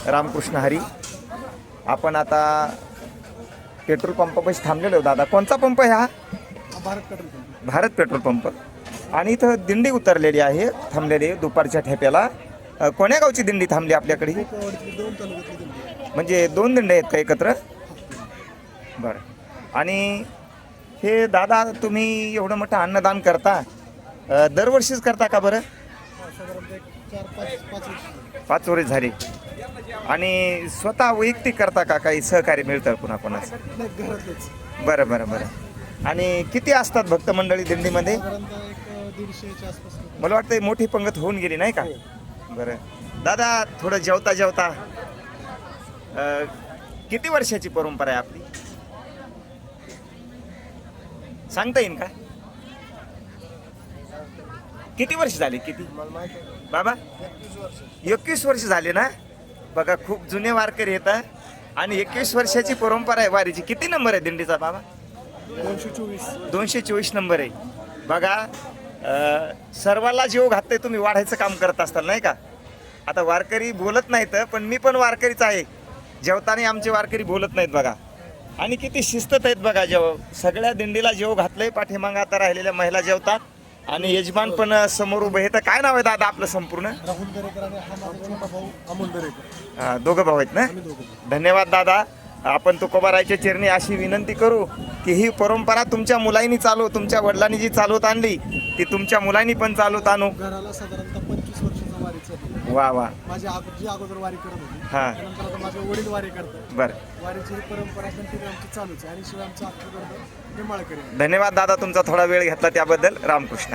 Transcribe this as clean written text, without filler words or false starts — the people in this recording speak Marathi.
रामकृष्ण हरी. आपण आता पेट्रोल पंपापाशी थांबलेलो आहे. दादा, कोणता पंप आहे हा? Bharat petrol pump. आणि इथं दिंडी उतरलेली आहे, थांबलेली आहे दुपारच्या ठेप्याला. कोण्या गावची दिंडी थांबली आपल्याकडे? म्हणजे 2 दिंड्या आहेत का एकत्र? बरं. आणि हे दादा, तुम्ही एवढं मोठं अन्नदान करता, दरवर्षीच करता का बरं? 5 वर्ष झाली. आणि स्वतः वैयक्तिक करता का, काही सहकार्य मिळतं पुन्हा कोणाचं? बरं बरं बरं. आणि किती असतात भक्त मंडळी दिंडीमध्ये? मला वाटतं मोठी पंगत होऊन गेली नाही का? बरं दादा, थोडं जेवता जेवता, किती वर्षाची परंपरा आहे आपली, सांगता येईल का? किती वर्ष झाली? किती बाबा? 21 वर्ष झाले ना? बघा, खूप जुने वारकरी येतात. आणि 21 वर्षाची परंपरा आहे वारीची. किती नंबर आहे दिंडीचा बाबा? 224 नंबर आहे. बघा, सर्वाला जीव घातले तुम्ही वाढायचं काम करत असताल नाही का? आता वारकरी बोलत नाहीत, पण मी पण वारकरीच आहे. जेवताना आमचे वारकरी बोलत नाहीत बघा. आणि किती शिस्तत आहेत बघा. सगळ्या दिंडीला जेव घातलंय. पाठीमागं आता राहिलेल्या महिला जेवतात आणि यजमान पण समोर उभे आहेत. काय नाव आहे दादा आपलं संपूर्ण? राहुल दरेकर आणि हा माझा छोटा भाऊ अमोल दरेकर. दोघं भाऊ आहेत ना? धन्यवाद दादा. आपण तुकोबारायच्या चरणी अशी विनंती करू की ही परंपरा तुमच्या मुलांनी तुमच्या वडिलांनी जी चालवत आणली ती तुमच्या मुलांनी पण चालवत आणू. घराला साधारणतः 25 वर्षाचा वारीचा. वा वा. माझी आजी अगोदर वारी करत होती. हा. त्यानंतर आता माझे वडील वारी करतात. बरं. वारीची ही परंपरा कंटिन्यू आमची चालूच आहे. आणि शिवाय आमचा आत्मगर्भ निमाळ करेल. धन्यवाद दादा, तुमचा थोडा वेळ घेतला त्याबद्दल. रामकृष्ण.